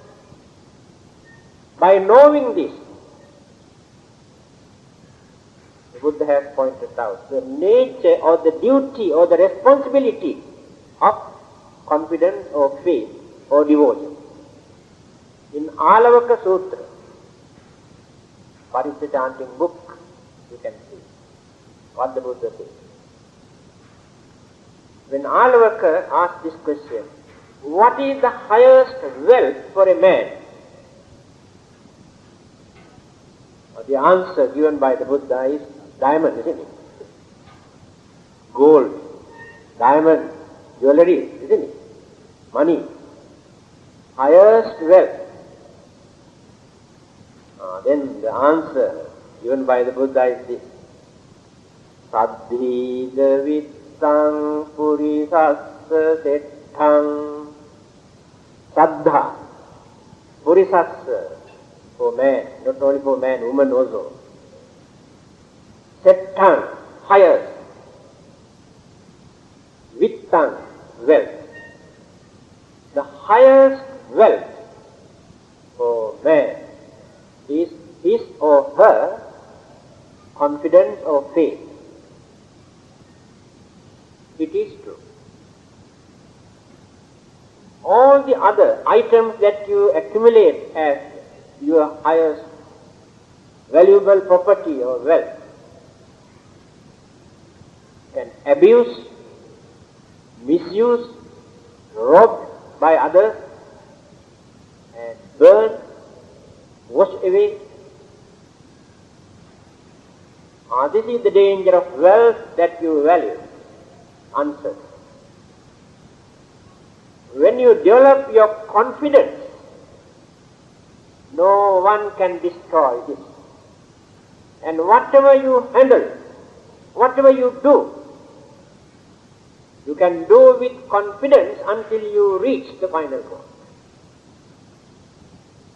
By knowing this, the Buddha has pointed out the nature or the duty or the responsibility of confidence or faith or devotion. In Alavaka Sutra, Parisa chanting book, you can see what the Buddha says. When Alavaka asked this question, what is the highest wealth for a man? The answer given by the Buddha is diamond, isn't it? Gold, diamond, jewelry, isn't it? Money, highest wealth. Then the answer given by the Buddha is this: Saddhida vittang purisassa setthang. Saddha, purisassa, for man, not only for man, woman also. Setthang, highest. Vittang, wealth. The highest wealth for man is his or her confidence or faith. It is true. All the other items that you accumulate as your highest valuable property or wealth can abuse, misuse, robbed by others, and burn, wash away. This is the danger of wealth that you value. Answer. When you develop your confidence, no one can destroy this. And whatever you handle, whatever you do, you can do with confidence until you reach the final goal.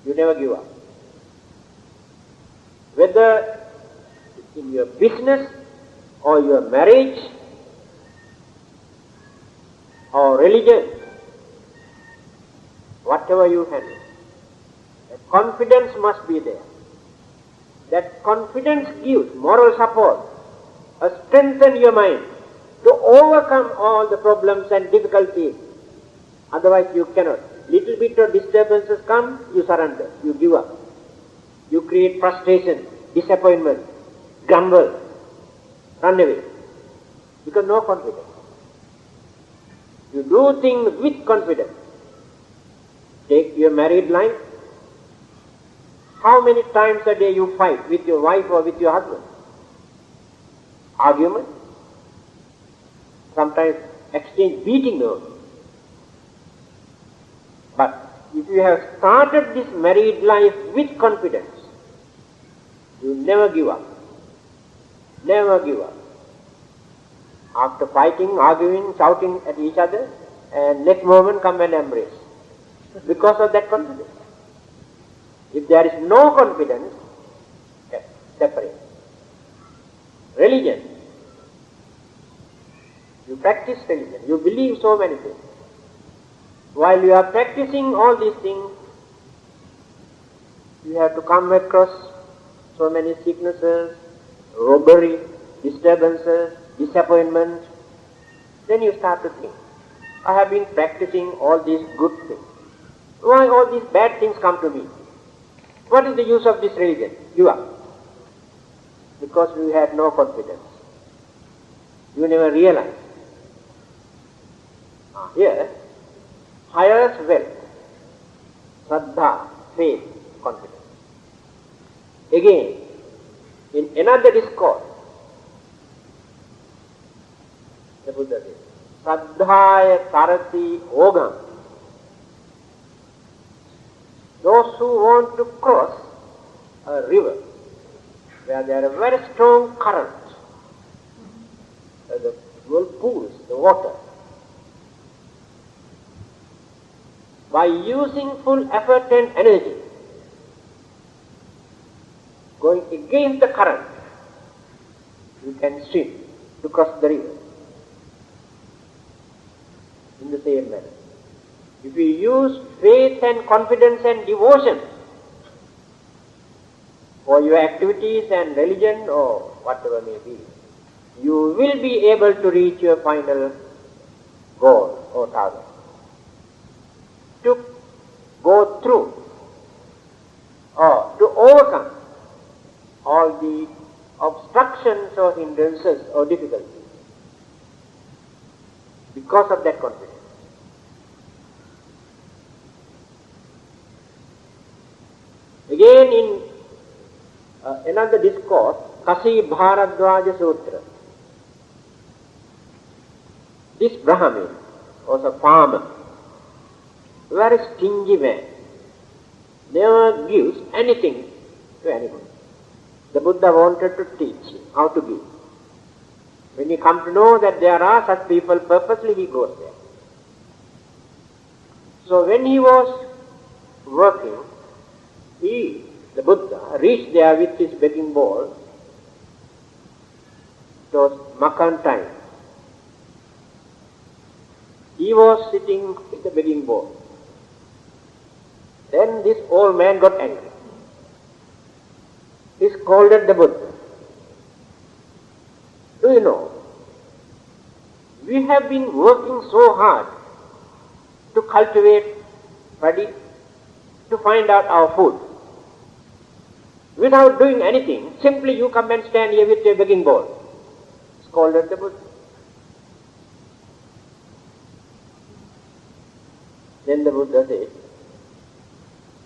You never give up. Whether in your business or your marriage or religion, whatever you handle, that confidence must be there. That confidence gives moral support, strengthen your mind to overcome all the problems and difficulties. Otherwise you cannot. Little bit of disturbances come, you surrender, you give up. You create frustration, disappointment, grumble, run away. Because no confidence. You do things with confidence. Take your married life. How many times a day you fight with your wife or with your husband? Argument. Sometimes exchange beating those. But if you have started this married life with confidence, you never give up. Never give up. After fighting, arguing, shouting at each other, and next moment come and embrace. Because of that confidence. If there is no confidence, separate. Religion. You practice religion. You believe so many things. While you are practicing all these things, you have to come across so many sicknesses, robbery, disturbances, disappointment. Then you start to think, I have been practicing all these good things. Why all these bad things come to me? What is the use of this religion? Give up. Because you had no confidence. You never realized. Here, highest wealth, Saddha, faith, confidence. Again, in another discourse, Buddha says, Saddhaya tarati ogam. Those who want to cross a river where there are very strong currents, the whirlpools, the water, by using full effort and energy, going against the current, you can swim to cross the river. In the same manner, if you use faith and confidence and devotion for your activities and religion or whatever may be, you will be able to reach your final goal or target. To go through or to overcome all the obstructions or hindrances or difficulties because of that confidence. Again in another discourse, Kasi Bharadwaja Sutra, this Brahmin was a farmer, very stingy man, never gives anything to anyone. The Buddha wanted to teach him how to give. When he comes to know that there are such people, purposely he goes there. So when he was working, the Buddha, reached there with his begging bowl. It was Makan time. He was sitting with the begging bowl. Then this old man got angry. He scolded the Buddha. Do you know, we have been working so hard to cultivate paddy, to find out our food. Without doing anything, simply you come and stand here with your begging bowl. Scolded the Buddha. Then the Buddha said,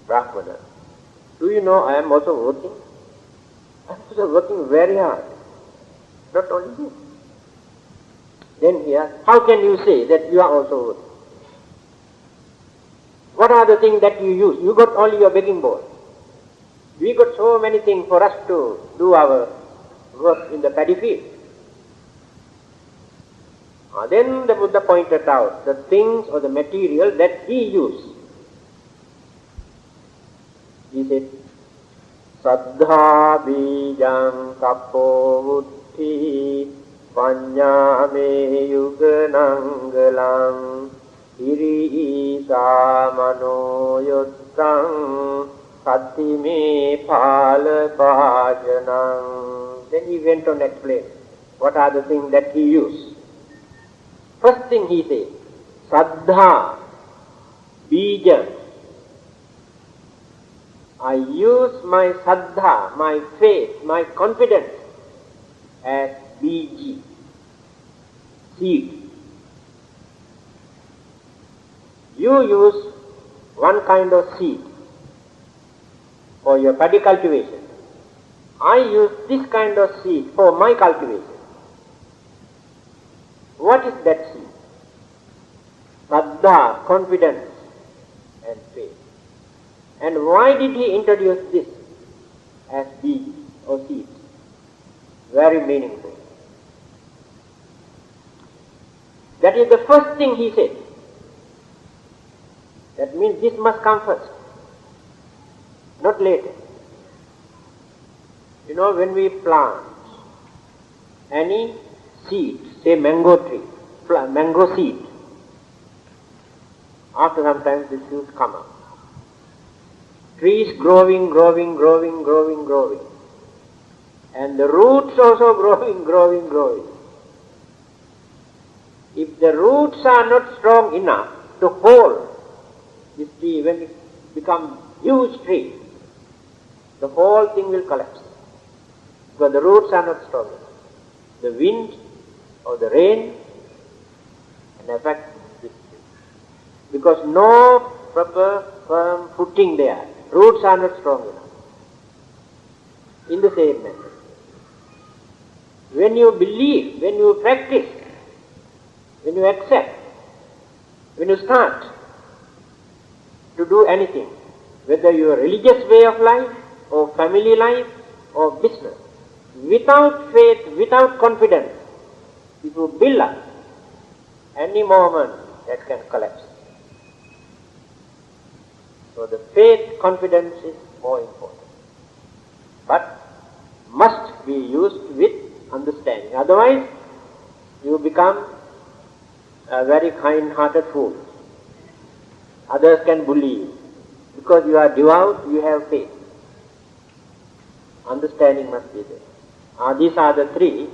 Brahmana, do you know I am also working? I am also working very hard. Not only you. Then he asked, how can you say that you are also working? What are the things that you use? You got only your begging bowl. We got so many things for us to do our work in the paddy field. Then the Buddha pointed out the things or the material that he used. He said, Saddha bijam tapo vuddhi panyame yuganangalam iri isa mano yottang Sattime phala bhajanam. Then he went on to explain what are the things that he used. First thing he said, Saddha, bija. I use my saddha, my faith, my confidence as biji, seed. You use one kind of seed for your paddy cultivation. I use this kind of seed for my cultivation. What is that seed? Saddha, confidence and faith. And why did he introduce this as bees or seeds? Very meaningful. That is the first thing he said. That means this must come first, not later. You know, when we plant any seed, say mango tree, mango seed, after some time the shoots come up. Trees growing, and the roots also growing. If the roots are not strong enough to hold this tree, when it becomes huge tree, the whole thing will collapse. Because the roots are not strong enough. The wind or the rain can affect this tree. Because no proper firm footing there. Roots are not strong enough. In the same manner, when you believe, when you practice, when you accept, when you start to do anything, whether your religious way of life, or family life, or business, without faith, without confidence, it will build up. Any moment that can collapse. So the faith, confidence is more important. But must be used with understanding. Otherwise, you become a very kind-hearted fool. Others can bully you. Because you are devout, you have faith. Understanding must be there. These are the three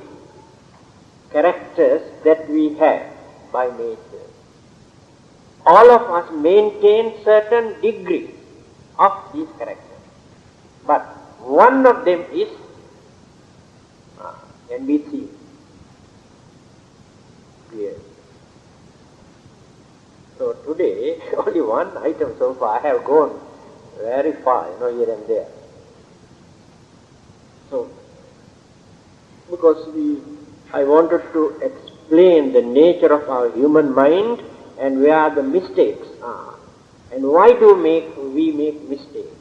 characters that we have by nature. All of us maintain certain degree of these characters. But one of them is can be seen clearly. So today, only one item so far. I have gone very far, here and there. So, because I wanted to explain the nature of our human mind and where the mistakes are. And why do we make mistakes?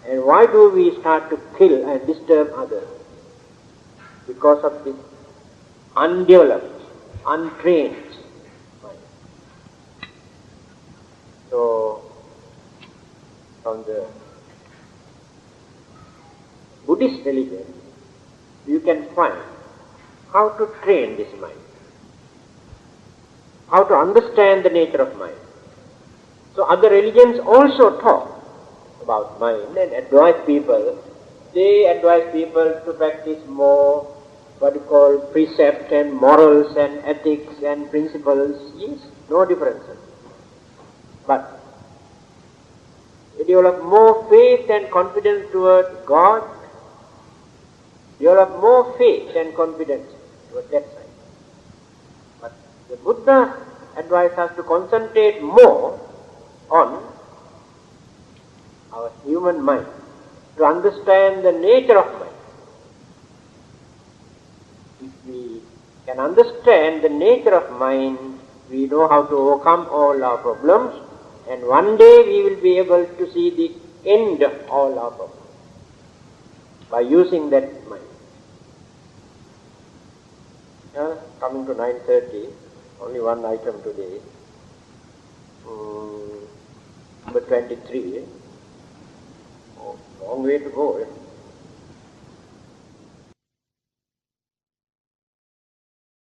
And why do we start to kill and disturb others? Because of this undeveloped, untrained mind. So, from the Buddhist religion, you can find how to train this mind, how to understand the nature of mind. So other religions also talk about mind and advise people. They advise people to practice more what you call precept and morals and ethics and principles. Yes, no differences. But they develop more faith and confidence towards God. Develop more faith and confidence towards that side. But the Buddha advises us to concentrate more on our human mind, to understand the nature of mind. If we can understand the nature of mind, we know how to overcome all our problems, and one day we will be able to see the end of all our problems by using that mind. Coming to 9:30, only one item today. Number 23. Long way to go.